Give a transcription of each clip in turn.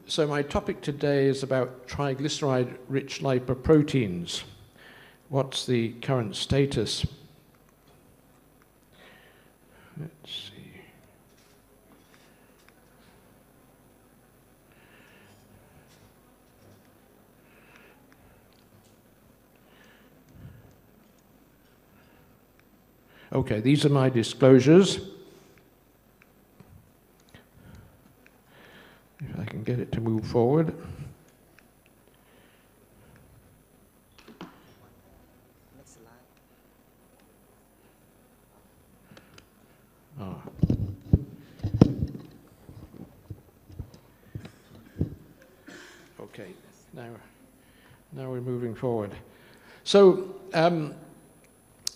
So my topic today is about triglyceride-rich lipoproteins. What's the current status? Let's see. Okay, these are my disclosures. If I can get it to move forward. Oh. Okay, now we're moving forward. So,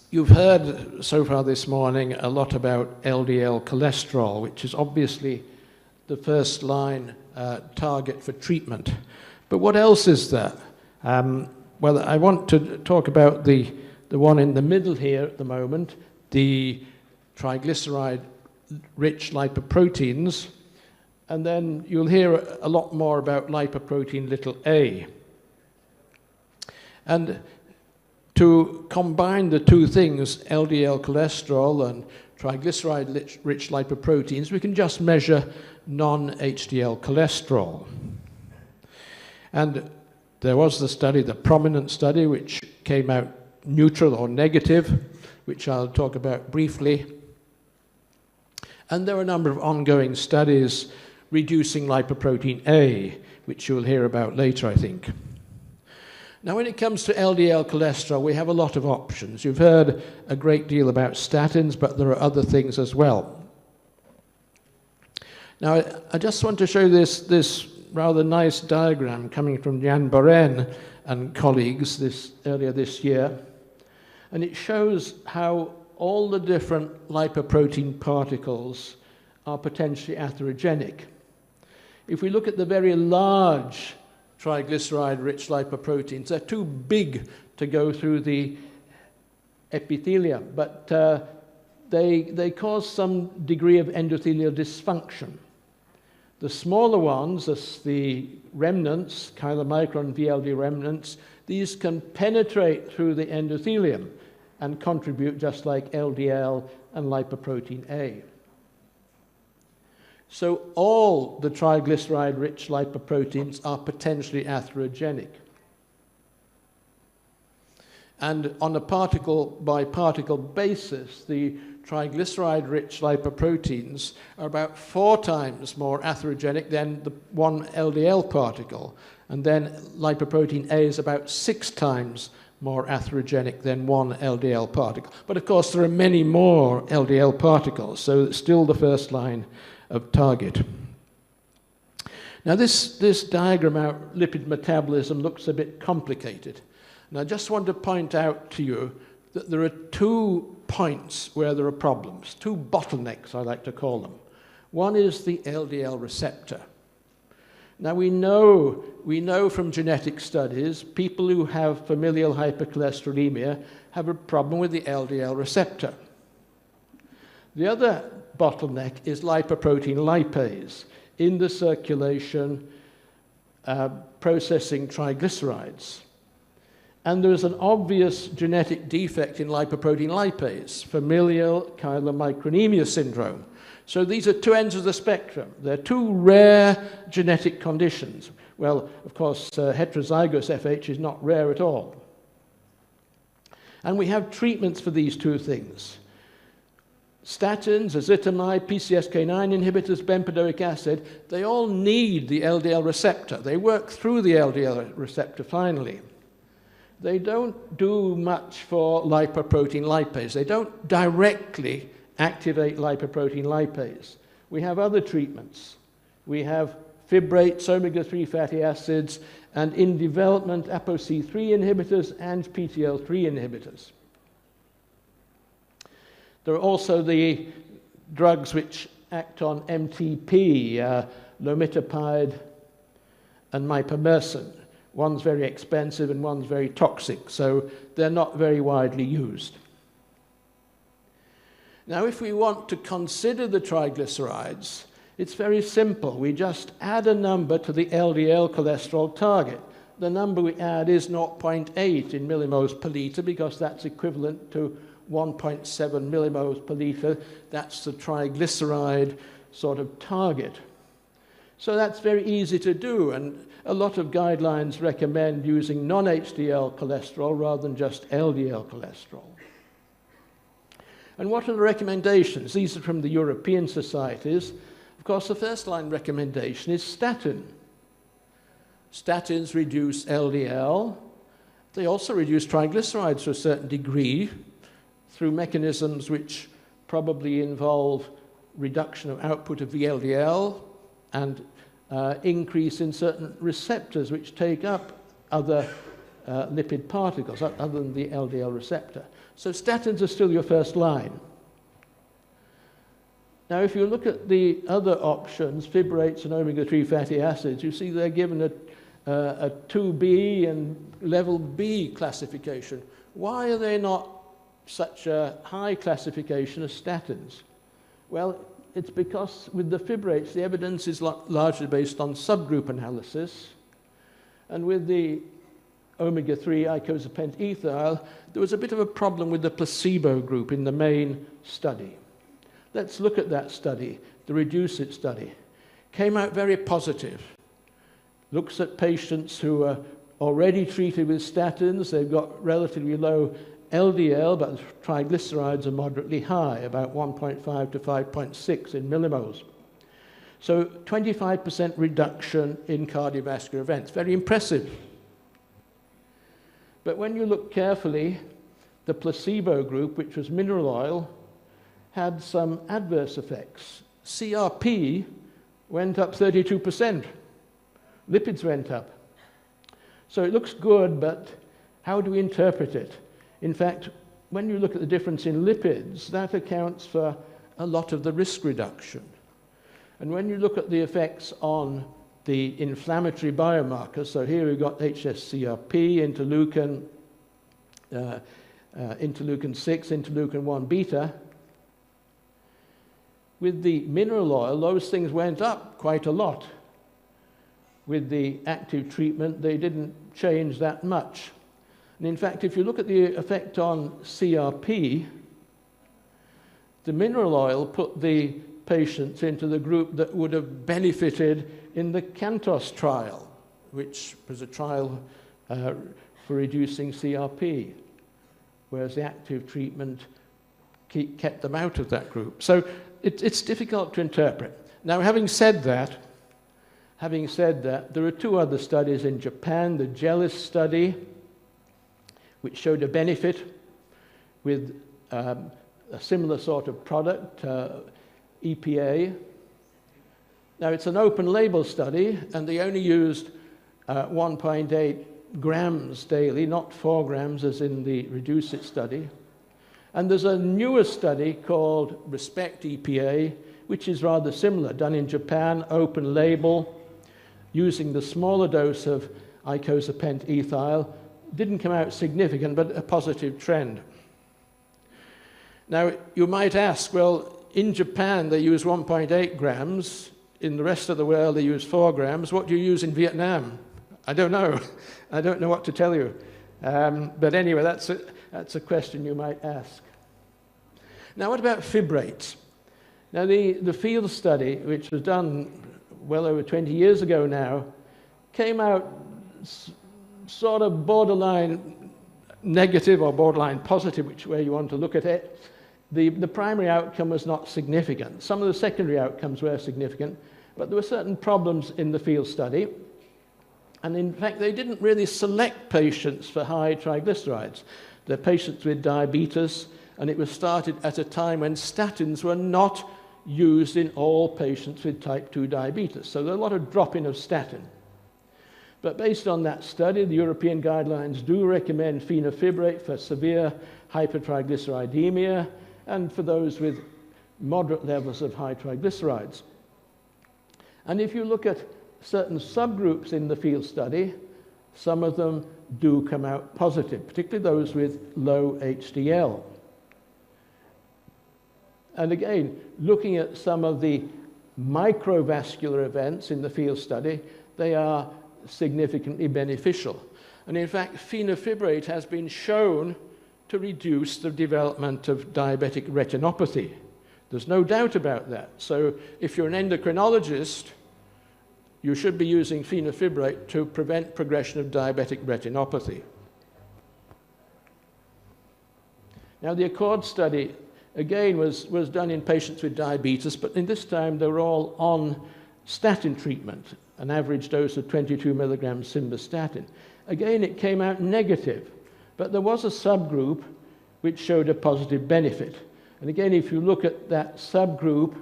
you've heard so far this morning a lot about LDL cholesterol, which is obviously the first line target for treatment. But what else is there? Well, I want to talk about the one in the middle here at the moment, the triglyceride-rich lipoproteins, and then you'll hear a lot more about lipoprotein a. And to combine the two things, LDL cholesterol and triglyceride-rich lipoproteins, we can just measure non-HDL cholesterol. And there was the study, the prominent study, which came out neutral or negative, which I'll talk about briefly. And there are a number of ongoing studies reducing lipoprotein A, which you'll hear about later, I think. Now, when it comes to LDL cholesterol, we have a lot of options. You've heard a great deal about statins, but there are other things as well. Now, I just want to show this rather nice diagram coming from Jan Boren and colleagues earlier this year. And it shows how all the different lipoprotein particles are potentially atherogenic. If we look at the very large triglyceride-rich lipoproteins, they're too big to go through the epithelium, but they cause some degree of endothelial dysfunction. The smaller ones, the remnants, chylomicron VLD remnants, these can penetrate through the endothelium and contribute just like LDL and lipoprotein A. So all the triglyceride-rich lipoproteins are potentially atherogenic. And on a particle-by-particle basis, the triglyceride-rich lipoproteins are about 4 times more atherogenic than the one LDL particle. And then lipoprotein A is about 6 times more atherogenic than one LDL particle. But of course, there are many more LDL particles, so it's still the first line of target. Now, this diagram out lipid metabolism looks a bit complicated. And I just want to point out to you that there are 2 points where there are problems, 2 bottlenecks, I like to call them. One is the LDL receptor. Now, we know from genetic studies, people who have familial hypercholesterolemia have a problem with the LDL receptor. The other bottleneck is lipoprotein lipase in the circulation processing triglycerides. And there is an obvious genetic defect in lipoprotein lipase, familial chylomicronemia syndrome. So these are 2 ends of the spectrum. They're 2 rare genetic conditions. Well, of course, heterozygous FH is not rare at all. And we have treatments for these 2 things. Statins, ezetimibe, PCSK9 inhibitors, bempedoic acid, they all need the LDL receptor. They work through the LDL receptor finally. They don't do much for lipoprotein lipase. They don't directly activate lipoprotein lipase. We have other treatments. We have fibrates, omega-3 fatty acids, and in development, ApoC3 inhibitors and PTL3 inhibitors. There are also the drugs which act on MTP, lomitapide and mipamersen. One's very expensive and one's very toxic, so they're not very widely used. Now, if we want to consider the triglycerides, It's very simple. We just add a number to the LDL cholesterol target. The number we add is 0.8 in millimoles per liter because that's equivalent to 1.7 millimoles per liter. That's the triglyceride sort of target. So that's very easy to do, and a lot of guidelines recommend using non-HDL cholesterol rather than just LDL cholesterol. And what are the recommendations? These are from the European societies. Of course, the first-line recommendation is statin. Statins reduce LDL. They also reduce triglycerides to a certain degree through mechanisms which probably involve reduction of output of VLDL and increase in certain receptors which take up other lipid particles other than the LDL receptor. So statins are still your first line. Now, if you look at the other options, fibrates and omega-3 fatty acids, you see they're given a 2B and level B classification. Why are they not such a high classification as statins? Well, it's because with the fibrates, the evidence is largely based on subgroup analysis. And with the omega-3 icosapent ethyl, there was a bit of a problem with the placebo group in the main study. Let's look at that study, the REDUCE-IT study. Came out very positive. Looks at patients who are already treated with statins. They've got relatively low LDL, but triglycerides are moderately high, about 1.5 to 5.6 in millimoles. So 25% reduction in cardiovascular events. Very impressive. But when you look carefully, the placebo group, which was mineral oil, had some adverse effects. CRP went up 32%. Lipids went up. So it looks good, but how do we interpret it? In fact, when you look at the difference in lipids, that accounts for a lot of the risk reduction. And when you look at the effects on the inflammatory biomarkers, so here we've got hsCRP, interleukin 6, interleukin 1 beta. With the mineral oil, those things went up quite a lot. With the active treatment, they didn't change that much. And in fact, if you look at the effect on CRP, the mineral oil put the patients into the group that would have benefited in the CANTOS trial, which was a trial for reducing CRP, whereas the active treatment kept them out of that group. So it's difficult to interpret. Now, having said that, there are two other studies in Japan, the JELIS study, which showed a benefit with a similar sort of product, EPA. Now, it's an open label study, and they only used 1.8 grams daily, not 4 grams as in the REDUCE-IT study. And there's a newer study called RESPECT EPA, which is rather similar, done in Japan, open label, using the smaller dose of icosapent ethyl. Didn't come out significant, but a positive trend. Now, you might ask, well, in Japan, they use 1.8 grams. In the rest of the world, they use 4 grams. What do you use in Vietnam? I don't know. I don't know what to tell you. But anyway, that's a question you might ask. Now, what about fibrates? Now, the field study, which was done well over 20 years ago now, came out sort of borderline negative or borderline positive, which way you want to look at it. The primary outcome was not significant. Some of the secondary outcomes were significant, but there were certain problems in the field study. And in fact, they didn't really select patients for high triglycerides. They're patients with diabetes, and it was started at a time when statins were not used in all patients with type 2 diabetes. So there's a lot of drop-in of statin. But based on that study, the European guidelines do recommend fenofibrate for severe hypertriglyceridemia and for those with moderate levels of high triglycerides. And if you look at certain subgroups in the field study, some of them do come out positive, particularly those with low HDL. And again, looking at some of the microvascular events in the field study, they are significantly beneficial. And in fact, fenofibrate has been shown to reduce the development of diabetic retinopathy. There's no doubt about that. So if you're an endocrinologist, you should be using fenofibrate to prevent progression of diabetic retinopathy. Now, the Accord study, again, was done in patients with diabetes, but in this time they were all on statin treatment, an average dose of 22 milligrams simvastatin. Again, it came out negative, but there was a subgroup which showed a positive benefit. And again, if you look at that subgroup,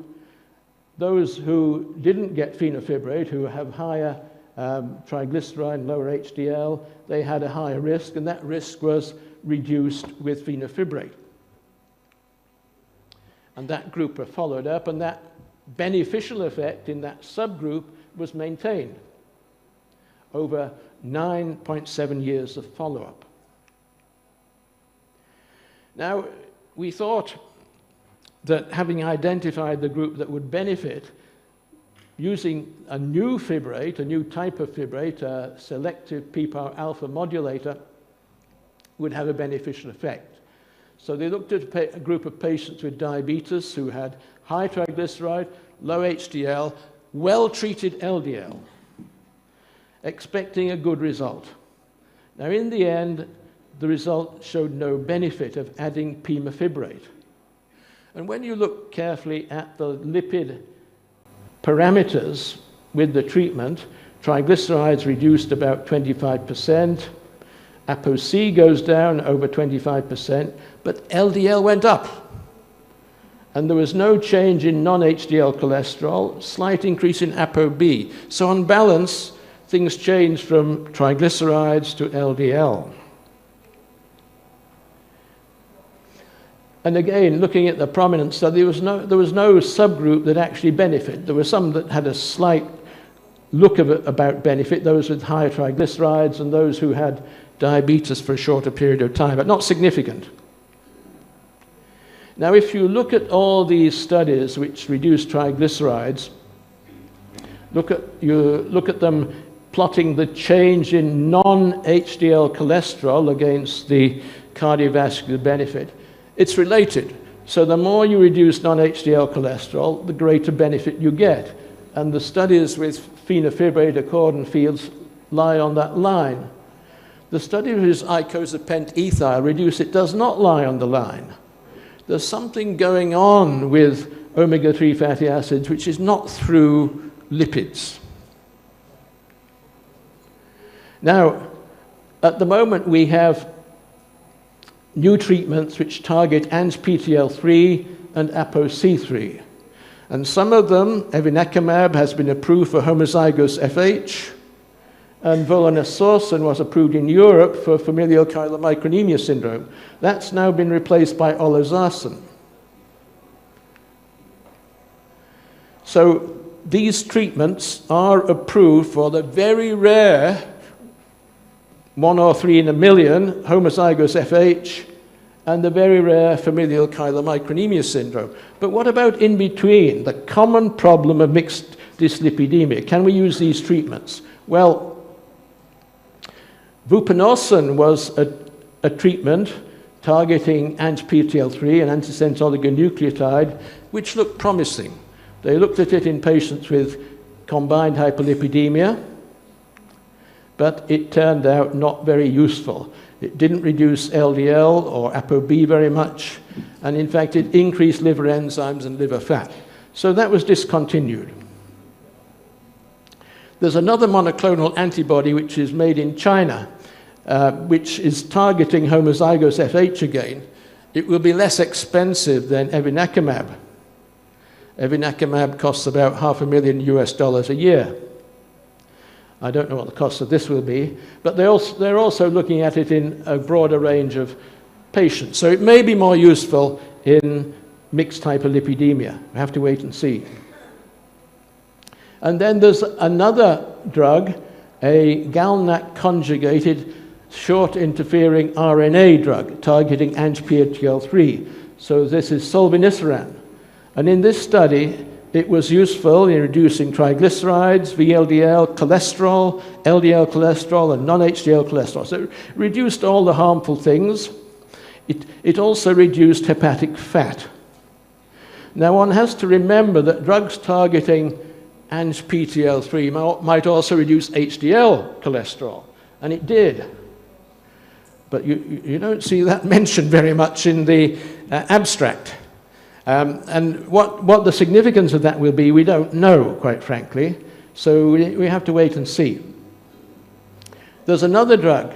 those who didn't get fenofibrate, who have higher triglyceride and lower HDL, they had a higher risk, and that risk was reduced with fenofibrate. And that group were followed up, and that beneficial effect in that subgroup was maintained over 9.7 years of follow-up. Now, we thought that having identified the group that would benefit, using a new fibrate, a new type of fibrate, a selective PPAR alpha modulator, would have a beneficial effect. So they looked at a group of patients with diabetes who had high triglyceride, low HDL, well-treated LDL, expecting a good result. Now, in the end, the result showed no benefit of adding pemafibrate. And when you look carefully at the lipid parameters with the treatment, triglycerides reduced about 25%, ApoC goes down over 25%, but LDL went up. And there was no change in non-HDL cholesterol, slight increase in ApoB. So on balance, things changed from triglycerides to LDL. And again, looking at the prominent study, there was no subgroup that actually benefited. There were some that had a slight look of it about benefit, those with higher triglycerides and those who had diabetes for a shorter period of time, but not significant. Now, if you look at all these studies which reduce triglycerides, look at them plotting the change in non-HDL cholesterol against the cardiovascular benefit. It's related. So the more you reduce non-HDL cholesterol, the greater benefit you get. And the studies with fenofibrate, Accord, and Fields lie on that line. The study with icosapent ethyl reduce, it does not lie on the line. There's something going on with omega-3 fatty acids which is not through lipids. Now, at the moment we have new treatments which target ANGPTL3 and ApoC3. And some of them, evinacumab, has been approved for homozygous FH, and volanesorsen was approved in Europe for familial chylomicronemia syndrome. That's now been replaced by olezarsen. So these treatments are approved for the very rare 1 or 3 in a million homozygous FH and the very rare familial chylomicronemia syndrome. But what about in between, the common problem of mixed dyslipidemia? Can we use these treatments? Well, vupanorsen was a treatment targeting ANGPTL3, an antisense oligonucleotide, which looked promising. They looked at it in patients with combined hyperlipidemia, but it turned out not very useful. It didn't reduce LDL or ApoB very much, and in fact it increased liver enzymes and liver fat. So that was discontinued. There's another monoclonal antibody which is made in China, which is targeting homozygous FH again. It will be less expensive than evinacumab. Evinacumab costs about $500,000 US a year. I don't know what the cost of this will be, but they're also looking at it in a broader range of patients. So it may be more useful in mixed hyperlipidemia. We have to wait and see. And then there's another drug, a GalNAc conjugated short interfering RNA drug targeting ANGPTL3. So this is sulbinisiran. And in this study, it was useful in reducing triglycerides, VLDL, cholesterol, LDL cholesterol, and non-HDL cholesterol. So it reduced all the harmful things. It also reduced hepatic fat. Now, one has to remember that drugs targeting ANGPTL3 might also reduce HDL cholesterol, and it did. But you don't see that mentioned very much in the abstract. And what the significance of that will be, we don't know, quite frankly. So we have to wait and see. There's another drug,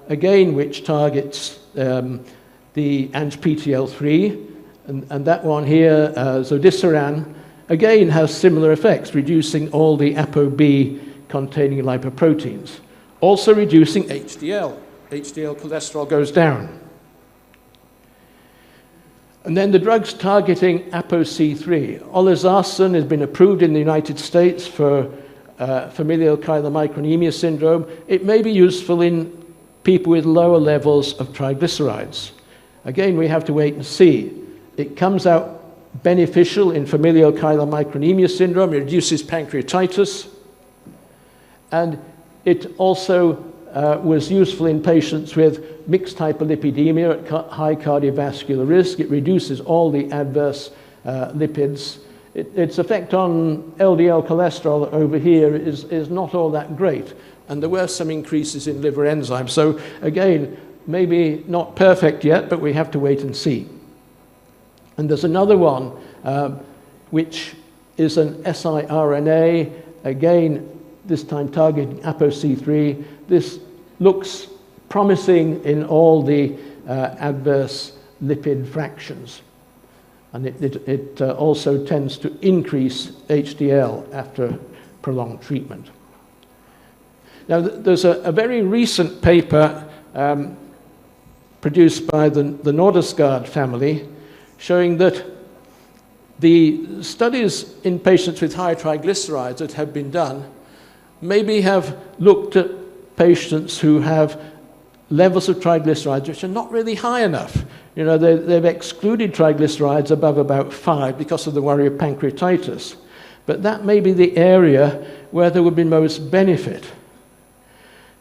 again, which targets the ANGPTL3, and that one here, zodisiran, again has similar effects, reducing all the ApoB containing lipoproteins. Also reducing HDL. HDL cholesterol goes down. And then the drugs targeting ApoC3. Olezarsen has been approved in the United States for familial chylomicronemia syndrome. It may be useful in people with lower levels of triglycerides. Again, we have to wait and see. It comes out beneficial in familial chylomicronemia syndrome. It reduces pancreatitis. And it also was useful in patients with mixed hyperlipidemia at high cardiovascular risk. It reduces all the adverse lipids. Its effect on LDL cholesterol over here is not all that great. And there were some increases in liver enzymes. So again, maybe not perfect yet, but we have to wait and see. And there's another one, which is an siRNA, again, this time targeting ApoC3. This looks promising in all the adverse lipid fractions. And it also tends to increase HDL after prolonged treatment. Now, there's a very recent paper produced by the Nordesgaard family showing that the studies in patients with high triglycerides that have been done maybe have looked at patients who have levels of triglycerides which are not really high enough. You know, they've excluded triglycerides above about 5 because of the worry of pancreatitis. But that may be the area where there would be most benefit.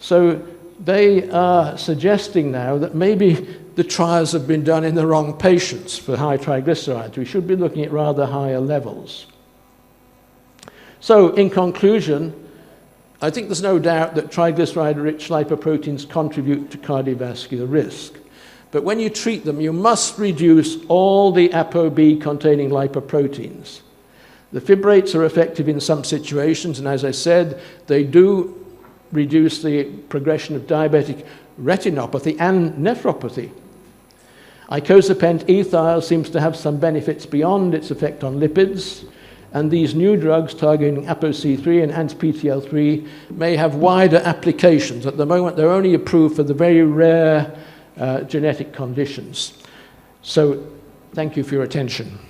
So they are suggesting now that maybe the trials have been done in the wrong patients for high triglycerides. We should be looking at rather higher levels. So in conclusion, I think there's no doubt that triglyceride-rich lipoproteins contribute to cardiovascular risk. But when you treat them, you must reduce all the ApoB containing lipoproteins. The fibrates are effective in some situations, and as I said, they do reduce the progression of diabetic retinopathy and nephropathy. Icosapent ethyl seems to have some benefits beyond its effect on lipids, and these new drugs targeting ApoC3 and ANGPTL3 may have wider applications. At the moment, they're only approved for the very rare genetic conditions. So, thank you for your attention.